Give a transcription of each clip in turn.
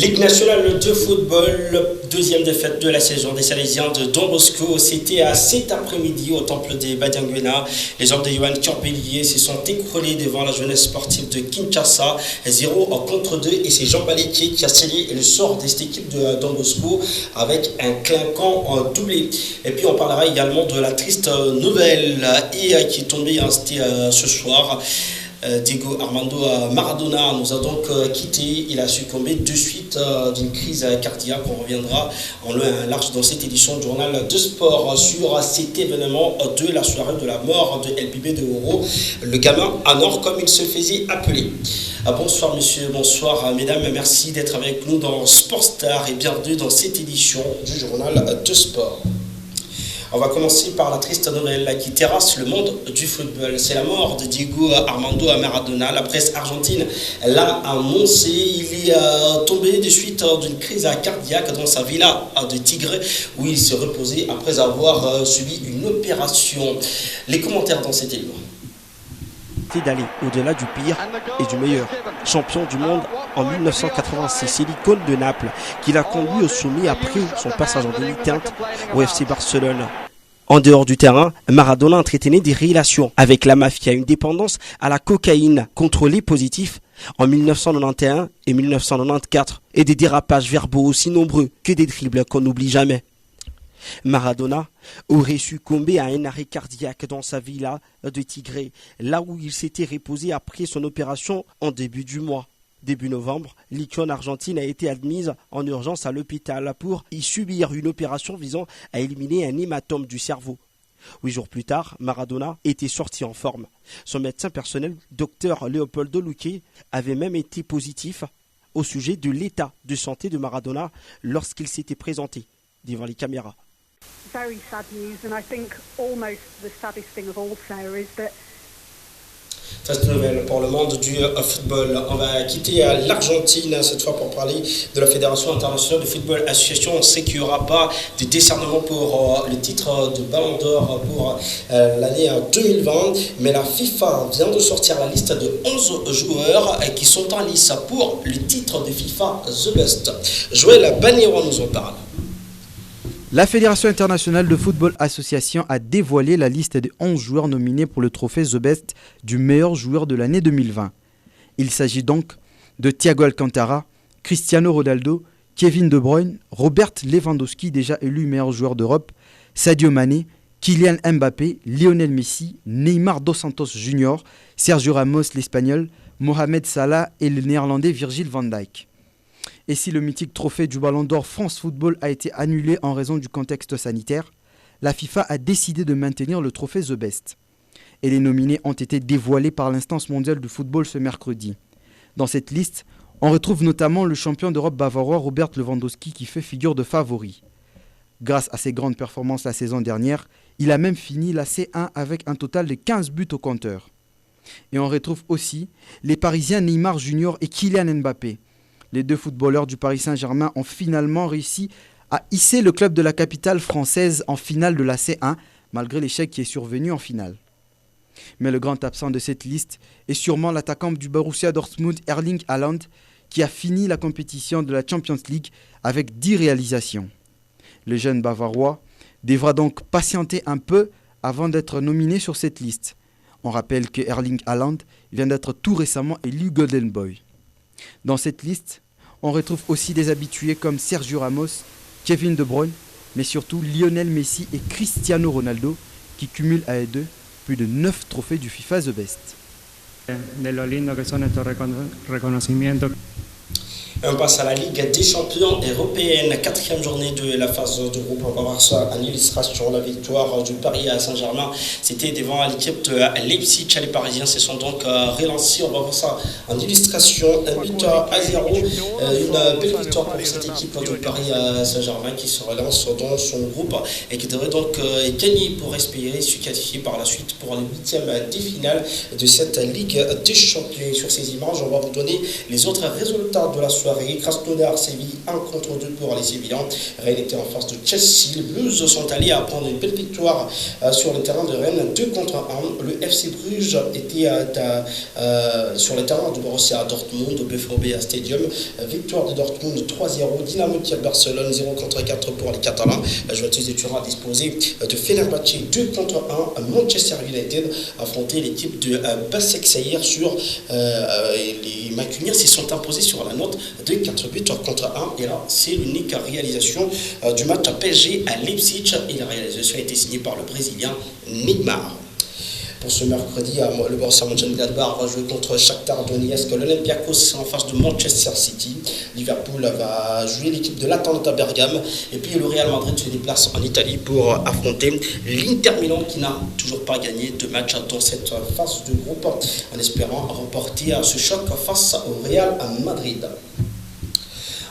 Ligue nationale de football, deuxième défaite de la saison des Salésiens de Don Bosco. C'était à cet après-midi au temple des Badianguena. Les hommes de Yohan Kiampelier se sont écroulés devant la jeunesse sportive de Kinshasa. 0-2 et c'est Jean Balétier qui a scellé le sort de cette équipe de Don Bosco avec un clinquant doublé. Et puis on parlera également de la triste nouvelle qui est tombée ce soir. Diego Armando Maradona nous a donc quitté. Il a succombé de suite d'une crise cardiaque. On reviendra en long et en large dans cette édition du journal de sport sur cet événement de la soirée de la mort de LBB de Oro, le gamin à Nord comme il se faisait appeler. Bonsoir monsieur, bonsoir mesdames, merci d'être avec nous dans Sport Star et bienvenue dans cette édition du journal de sport. On va commencer par la triste nouvelle qui terrasse le monde du football. C'est la mort de Diego Armando Maradona. La presse argentine l'a annoncé. Il est tombé de suite d'une crise cardiaque dans sa villa de Tigre où il se reposait après avoir subi une opération. Les commentaires dans cet élément. D'aller au-delà du pire et du meilleur. Champion du monde en 1986, c'est l'icône de Naples qui l'a conduit au sommet après son passage en demi-teinte au FC Barcelone. En dehors du terrain, Maradona entretenait des relations avec la mafia, une dépendance à la cocaïne contrôlée positif en 1991 et 1994 et des dérapages verbaux aussi nombreux que des dribbles qu'on n'oublie jamais. Maradona aurait succombé à un arrêt cardiaque dans sa villa de Tigre, là où il s'était reposé après son opération en début du mois. Début novembre, l'icône argentine a été admise en urgence à l'hôpital pour y subir une opération visant à éliminer un hématome du cerveau. 8 jours plus tard, Maradona était sorti en forme. Son médecin personnel, Dr Leopoldo Luque, avait même été positif au sujet de l'état de santé de Maradona lorsqu'il s'était présenté devant les caméras. Very sad news, and I think almost the saddest thing of all, Sarah, is that Triste nouvelle pour le monde du football. On va quitter l'Argentine cette fois pour parler de la Fédération internationale de football association. On sait qu'il n'y aura pas de décernement pour le titre de Ballon d'Or pour l'année 2020, mais la FIFA vient de sortir la liste de 11 joueurs qui sont en lice pour le titre de FIFA The Best. Joël Banero nous en parle. La Fédération internationale de football association a dévoilé la liste des 11 joueurs nominés pour le trophée The Best du meilleur joueur de l'année 2020. Il s'agit donc de Thiago Alcantara, Cristiano Ronaldo, Kevin De Bruyne, Robert Lewandowski déjà élu meilleur joueur d'Europe, Sadio Mané, Kylian Mbappé, Lionel Messi, Neymar dos Santos Jr., Sergio Ramos l'Espagnol, Mohamed Salah et le Néerlandais Virgil van Dijk. Et si le mythique trophée du Ballon d'Or France Football a été annulé en raison du contexte sanitaire, la FIFA a décidé de maintenir le trophée The Best. Et les nominés ont été dévoilés par l'instance mondiale du football ce mercredi. Dans cette liste, on retrouve notamment le champion d'Europe bavarois Robert Lewandowski qui fait figure de favori. Grâce à ses grandes performances la saison dernière, il a même fini la C1 avec un total de 15 buts au compteur. Et on retrouve aussi les Parisiens Neymar Jr. et Kylian Mbappé. Les deux footballeurs du Paris Saint-Germain ont finalement réussi à hisser le club de la capitale française en finale de la C1, malgré l'échec qui est survenu en finale. Mais le grand absent de cette liste est sûrement l'attaquant du Borussia Dortmund Erling Haaland, qui a fini la compétition de la Champions League avec 10 réalisations. Le jeune bavarois devra donc patienter un peu avant d'être nominé sur cette liste. On rappelle que Erling Haaland vient d'être tout récemment élu Golden Boy. Dans cette liste, on retrouve aussi des habitués comme Sergio Ramos, Kevin De Bruyne, mais surtout Lionel Messi et Cristiano Ronaldo qui cumulent à eux deux plus de 9 trophées du FIFA The Best. De lo lindo que son estos reconocimientos. On passe à la Ligue des champions européenne, 4e journée de la phase de groupe. On va voir ça en illustration. La victoire du Paris à Saint-Germain, c'était devant l'équipe de Leipzig. Les Parisiens se sont donc relancés. On va voir ça en illustration. Un but à 0. Une belle victoire pour cette équipe du Paris à Saint-Germain qui se relance dans son groupe et qui devrait donc gagner pour espérer se qualifier par la suite pour les 8e des finales de cette Ligue des champions. Sur ces images, on va vous donner les autres résultats de la soirée soirée. Krasnodar Séville 1-2 pour les Sévillans. Rennes était en face de Chelsea. Les Blues sont allés à prendre une belle victoire sur le terrain de Rennes 2-1. Le FC Bruges était sur le terrain de Borussia Dortmund au BVB Stadium. Victoire de Dortmund 3-0. Dynamo Kiev Barcelone 0-4 pour les Catalans. La Juventus de Turin a disposé de Fenerbahçe 2-1. Manchester United a affronté l'équipe de Başakşehir sur les Mancuniens se sont imposés sur la note de 4-1. Et là, c'est l'unique réalisation du match à PSG à Leipzig. Et la réalisation a été signée par le Brésilien Neymar. Pour ce mercredi, le Borussia Mönchengladbach va jouer contre Shakhtar Donetsk. L'Olympiakos en face de Manchester City. Liverpool va jouer l'équipe de l'Atalanta Bergame. Et puis le Real Madrid se déplace en Italie pour affronter l'Inter Milan qui n'a toujours pas gagné de match dans cette phase de groupe en espérant remporter ce choc face au Real Madrid.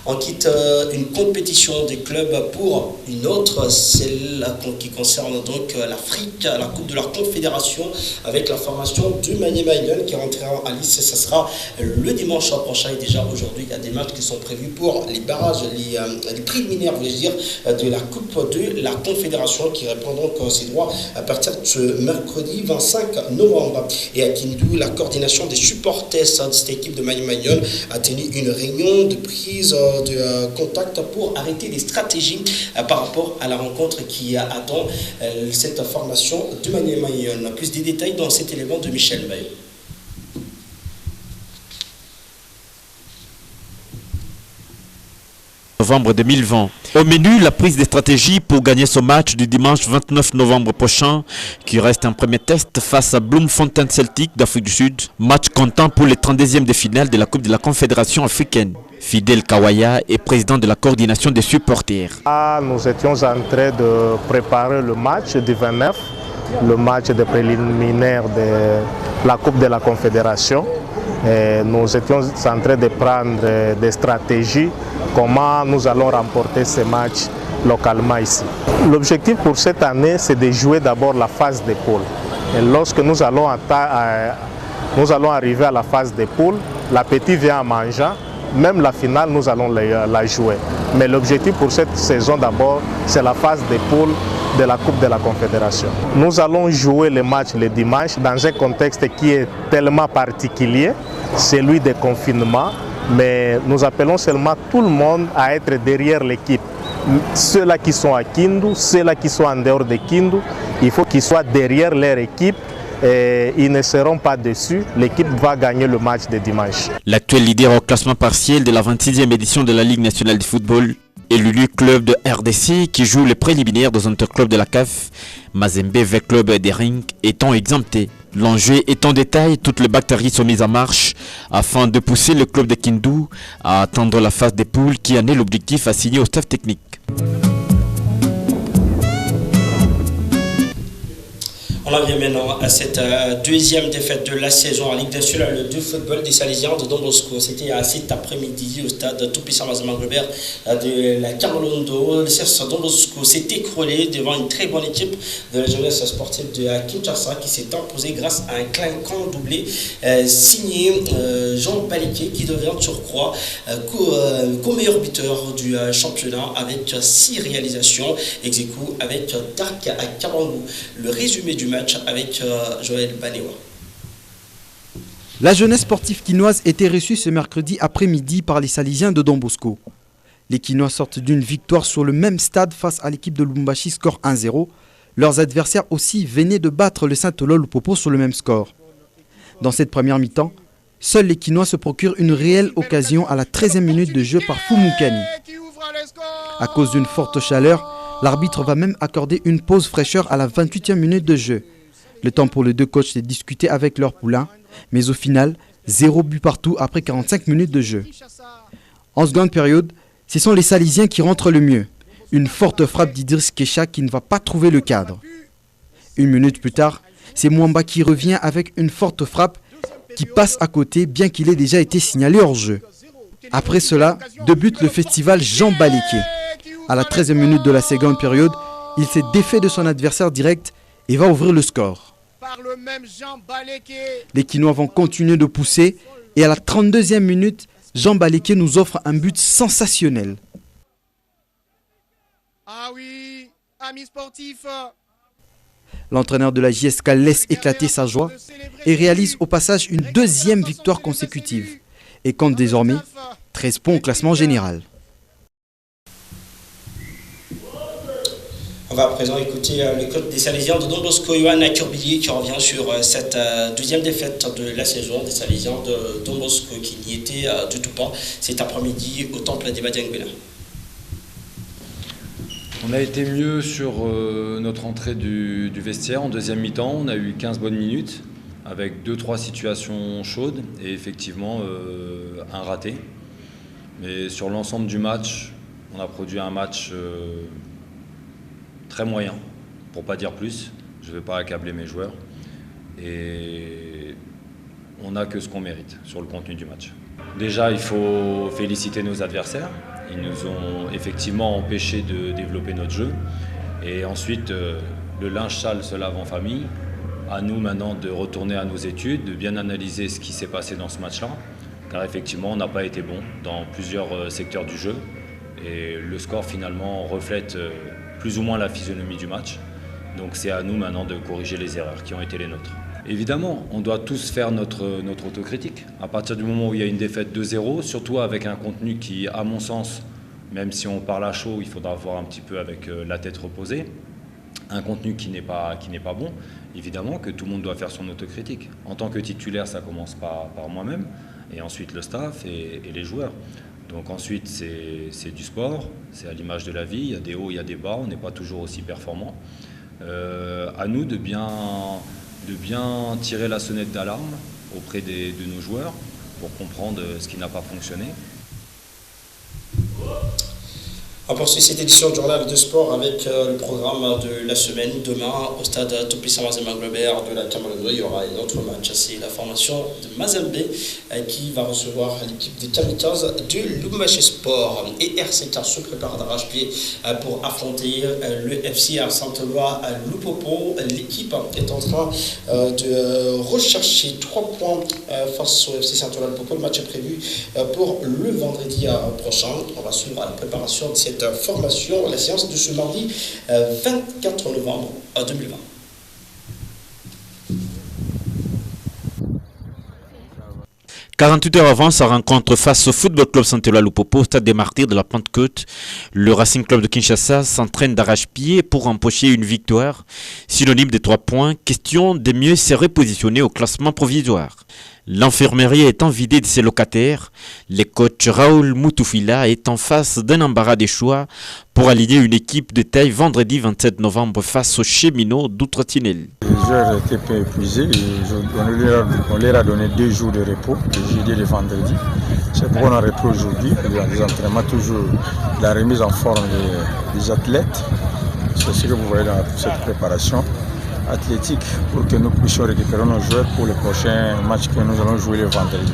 On quitte une compétition des clubs pour une autre, celle qui concerne donc l'Afrique, la Coupe de la Confédération avec la formation du Maniema Union qui rentrera à Nice. Ça sera le dimanche prochain et déjà aujourd'hui il y a des matchs qui sont prévus pour les barrages, les préliminaires, voulais-je dire, de la Coupe de la Confédération qui reprend donc ses droits à partir de ce mercredi 25 novembre. Et à Kindu, la coordination des supporters de cette équipe de Maniema Union a tenu une réunion de prise de contact pour arrêter les stratégies par rapport à la rencontre qui attend cette formation de Maniema Union. Plus de détails dans cet élément de Michel Bay. Novembre 2020. Au menu, la prise de stratégie pour gagner ce match du dimanche 29 novembre prochain, qui reste un premier test face à Bloemfontein Celtic d'Afrique du Sud. Match comptant pour les 32e de finale de la Coupe de la Confédération africaine. Fidel Kawaya est président de la coordination des supporters. Nous étions en train de préparer le match du 29, le match de préliminaire de la Coupe de la Confédération. Et nous étions en train de prendre des stratégies, comment nous allons remporter ces matchs localement ici. L'objectif pour cette année, c'est de jouer d'abord la phase des poules. Et lorsque nous allons arriver à la phase des poules, l'appétit vient en mangeant. Même la finale, nous allons la jouer. Mais l'objectif pour cette saison d'abord, c'est la phase des poules de la Coupe de la Confédération. Nous allons jouer le match le dimanche dans un contexte qui est tellement particulier, celui des confinements, mais nous appelons seulement tout le monde à être derrière l'équipe. Ceux-là qui sont à Kindu, ceux-là qui sont en dehors de Kindu, il faut qu'ils soient derrière leur équipe. Et ils ne seront pas déçus, l'équipe va gagner le match de dimanche. L'actuel leader au classement partiel de la 26e édition de la Ligue nationale de football est l'ULU club de RDC qui joue les préliminaires dans un interclub de la CAF, Mazembe V Club des Rings étant exempté. L'enjeu est en détail, toutes les bactéries sont mises en marche afin de pousser le club de Kindu à atteindre la phase des poules qui en est l'objectif assigné au staff technique. On en vient maintenant à cette deuxième défaite de la saison en Ligue nationale de football des Salésiens de Don Bosco. C'était à cet après-midi au stade Tout-Puissant Mazaman Robert de la Kamalondo. Le CF Don Bosco s'est écroulé devant une très bonne équipe de la jeunesse sportive de Kinshasa qui s'est imposée grâce à un clinquant doublé signé Jean Baliquet qui devient de surcroît co-meilleur buteur du championnat avec 6 réalisations ex aequo avec Dark à Kabangou. Le résumé du match avec Joël Banewa. La jeunesse sportive quinoise était reçue ce mercredi après-midi par les Salésiens de Don Bosco. Les Quinois sortent d'une victoire sur le même stade face à l'équipe de Lubumbashi, score 1-0. Leurs adversaires aussi venaient de battre le Saint-Olo Lupopo sur le même score. Dans cette première mi-temps, seuls les Quinois se procurent une réelle occasion à la 13e minute de jeu par Fumukani. À cause d'une forte chaleur, l'arbitre va même accorder une pause fraîcheur à la 28e minute de jeu. Le temps pour les deux coachs de discuter avec leur poulain, mais au final, 0 but partout après 45 minutes de jeu. En seconde période, ce sont les Salésiens qui rentrent le mieux. Une forte frappe d'Idriss Kesha qui ne va pas trouver le cadre. 1 minute plus tard, c'est Mwamba qui revient avec une forte frappe qui passe à côté bien qu'il ait déjà été signalé hors jeu. Après cela, débute le festival Jean Baliquet. À la 13e minute de la seconde période, il s'est défait de son adversaire direct et va ouvrir le score. Les Quinois vont continuer de pousser et à la 32e minute, Jean Baléké nous offre un but sensationnel. Ah oui, amis sportifs. L'entraîneur de la JSK laisse éclater sa joie et réalise au passage une deuxième victoire consécutive et compte désormais 13 points au classement général. On va à présent écouter le club des Salésiens de Don Bosco, Yohan Curbillier, qui revient sur cette deuxième défaite de la saison des Salésiens de Don Bosco, qui n'y était du tout pas cet après-midi au temple des Badianguena. On a été mieux sur notre entrée du vestiaire en deuxième mi-temps. On a eu 15 bonnes minutes avec 2-3 situations chaudes et effectivement un raté. Mais sur l'ensemble du match, on a produit un match très moyen, pour pas dire plus. Je ne vais pas accabler mes joueurs. Et on n'a que ce qu'on mérite sur le contenu du match. Déjà, il faut féliciter nos adversaires. Ils nous ont effectivement empêchés de développer notre jeu. Et ensuite, le linge sale se lave en famille. À nous maintenant de retourner à nos études, de bien analyser ce qui s'est passé dans ce match-là. Car effectivement, on n'a pas été bon dans plusieurs secteurs du jeu. Et le score finalement reflète plus ou moins la physionomie du match. Donc c'est à nous maintenant de corriger les erreurs qui ont été les nôtres. Évidemment, on doit tous faire notre autocritique. À partir du moment où il y a une défaite 2-0, surtout avec un contenu qui, à mon sens, même si on parle à chaud, il faudra voir un petit peu avec la tête reposée, un contenu qui n'est pas bon, évidemment que tout le monde doit faire son autocritique. En tant que titulaire, ça commence par moi-même, et ensuite le staff et les joueurs. Donc ensuite, c'est du sport, c'est à l'image de la vie, il y a des hauts, il y a des bas, on n'est pas toujours aussi performant. À nous de bien tirer la sonnette d'alarme auprès de nos joueurs pour comprendre ce qui n'a pas fonctionné. On poursuit cette édition du journal de sport avec le programme de la semaine. Demain, au stade Tout-Puissant Mazembe-Globert de la Cameroun, il y aura un autre match. C'est la formation de Mazembe qui va recevoir l'équipe des Kamikazes du Lubumbashi Sport. Et RCK se prépare d'arrache-pied pour affronter le FC Saint-Éloi à Lupopo. L'équipe est en train de rechercher 3 points face au FC Saint-Éloi à Lupopo. Le match est prévu pour le vendredi prochain. On va suivre la préparation de cette formation, la séance de ce mardi 24 novembre 2020. « 48 heures avant sa rencontre face au Football Club Saint-Éloi Lupopo, stade des Martyrs de la Pentecôte, le Racing Club de Kinshasa s'entraîne d'arrache-pied pour empocher une victoire, synonyme de 3 points, question de mieux se repositionner au classement provisoire. L'infirmerie étant vidée de ses locataires, le coach Raoul Moutoufila est en face d'un embarras des choix pour aligner une équipe de taille vendredi 27 novembre face aux Cheminots d'Outre-Tinel. Les joueurs étaient peu épuisés et on leur a donné 2 jours de repos, le jeudi et le vendredi. C'est pourquoi on a repris aujourd'hui. Il y a des entraînements, toujours la remise en forme des athlètes. C'est ce que vous voyez dans cette préparation athlétique pour que nous puissions récupérer nos joueurs pour le prochain match que nous allons jouer le vendredi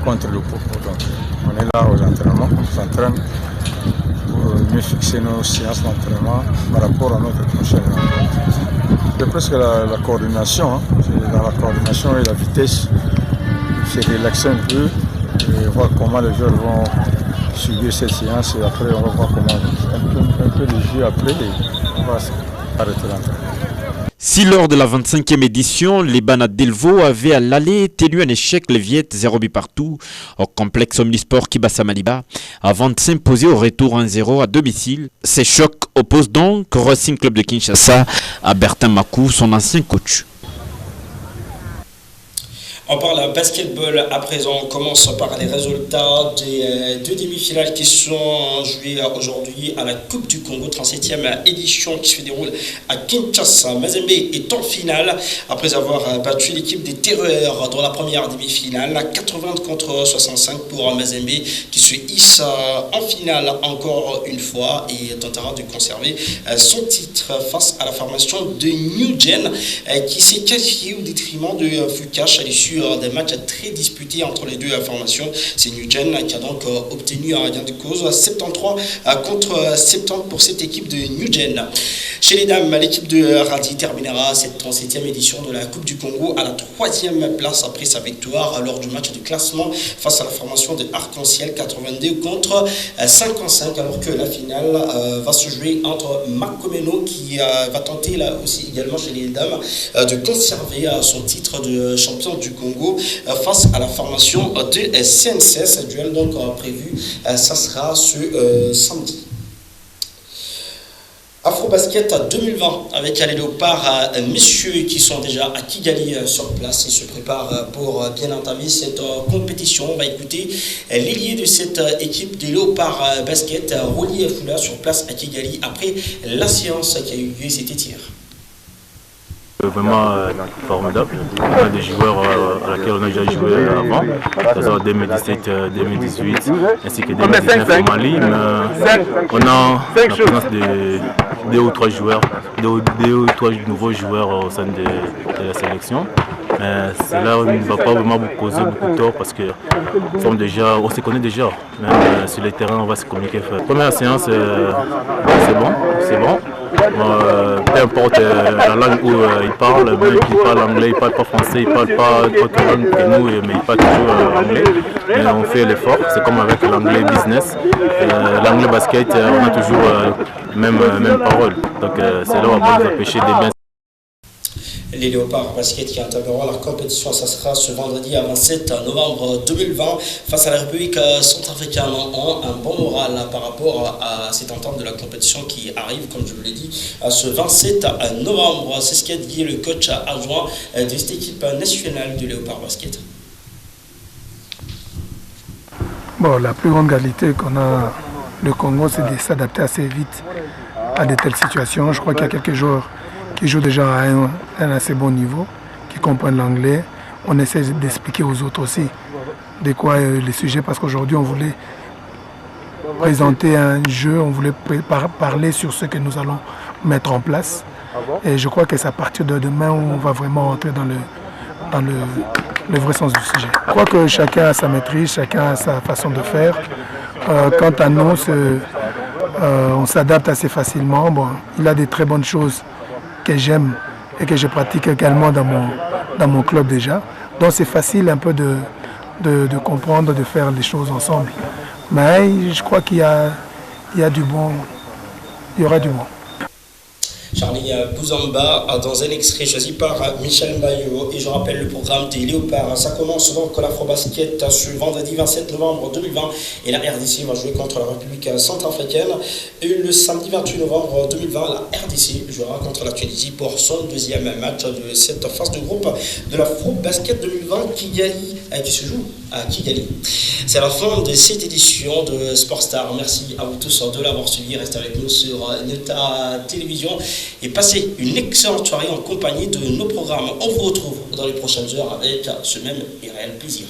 contre le Popo. Donc, on est là aux entraînements, on s'entraîne pour mieux fixer nos séances d'entraînement par rapport à notre prochaine rencontre. C'est presque la coordination, hein. Dans la coordination et la vitesse, c'est relaxer un peu et voir comment les joueurs vont subir cette séance et après on va voir comment un peu de jeu après et on va arrêter l'entraînement. Si lors de la 25e édition, les Bana Delvaux avaient à l'aller tenu un échec les Viettes 0 but partout au complexe Omnisport Kibasa Maliba avant de s'imposer au retour 1-0 à domicile. Ces chocs opposent donc au Racing Club de Kinshasa à Bertin Makou, son ancien coach. On parle basketball à présent. On commence par les résultats des 2 demi-finales qui sont jouées aujourd'hui à la Coupe du Congo, 37e édition qui se déroule à Kinshasa. Mazembe est en finale après avoir battu l'équipe des Terreurs dans la première demi-finale, 80 contre 65 pour Mazembe qui se hisse en finale encore une fois et tentera de conserver son titre face à la formation de New Gen qui s'est qualifiée au détriment de Fukash à l'issue sur des matchs très disputés entre les deux formations. C'est Newgen qui a donc obtenu un gain de cause 73 contre 70 pour cette équipe de Newgen. Chez les dames, l'équipe de Radi terminera cette 37e édition de la Coupe du Congo à la 3e place après sa victoire lors du match de classement face à la formation de Arc-en-Ciel 82 contre 55, alors que la finale va se jouer entre Makomeno qui va tenter là aussi également chez les dames de conserver son titre de champion du Congo face à la formation de CNCS. Duel donc prévu, ça sera ce samedi. Afrobasket 2020 avec les léopards messieurs qui sont déjà à Kigali sur place et se préparent pour bien entamer cette compétition. On va écouter l'ailier de cette équipe des léopards basket, Rolly Foula, sur place à Kigali après la séance qui a eu lieu cet été. Vraiment formidable. On a des joueurs à laquelle on a déjà joué avant, c'est-à-dire 2017, 2018 ainsi que 2019 au Mali. On a la présence de deux ou trois joueurs, deux ou trois nouveaux joueurs au sein de la sélection. Cela ne va pas vraiment vous causer beaucoup de tort parce que on se connaît déjà. Même sur le terrain, on va se communiquer. Première séance, c'est bon. Peu importe la langue où il parle, même qu'il parle anglais, il ne parle pas français, il ne parle pas d'autres langues que nous, mais il parle toujours anglais. Mais on fait l'effort, c'est comme avec l'anglais business. L'anglais basket, on a toujours même parole. Donc c'est là où on va nous empêcher de bien. Les léopards basket qui interviendront la compétition, ça sera ce vendredi à 27 novembre 2020 face à la République centrafricaine. Ont un bon moral par rapport à cette entente de la compétition qui arrive, comme je vous l'ai dit, ce 27 novembre. C'est ce qu'a dit le coach adjoint de cette équipe nationale de léopards basket. Bon, la plus grande qualité qu'on a le Congo, c'est de s'adapter assez vite à de telles situations. Je crois qu'il y a quelques joueurs qui jouent déjà à un assez bon niveau, qui comprennent l'anglais. On essaie d'expliquer aux autres aussi de quoi les sujets, parce qu'aujourd'hui on voulait présenter un jeu, on voulait parler sur ce que nous allons mettre en place. Et je crois que c'est à partir de demain où on va vraiment entrer dans le vrai sens du sujet. Je crois que chacun a sa maîtrise, chacun a sa façon de faire. Quant à nous, on s'adapte assez facilement. Bon, il a des très bonnes choses que j'aime et que je pratique également dans mon club déjà. Donc c'est facile un peu de comprendre, de faire les choses ensemble. Mais je crois qu'il y a du bon, il y aura du bon. Charlie Bouzamba dans un extrait choisi par Michel Maillot. Et je rappelle le programme des Léopards. Ça commence donc l'Afrobasket ce vendredi 27 novembre 2020. Et la RDC va jouer contre la République centrafricaine. Et le samedi 28 novembre 2020, la RDC jouera contre la Tunisie pour son deuxième match de cette phase de groupe de l'Afrobasket 2020 qui se joue à Kigali. C'est la fin de cette édition de Sportstar. Merci à vous tous de l'avoir suivi. Restez avec nous sur Neta Télévision et passez une excellente soirée en compagnie de nos programmes. On vous retrouve dans les prochaines heures avec ce même et réel plaisir.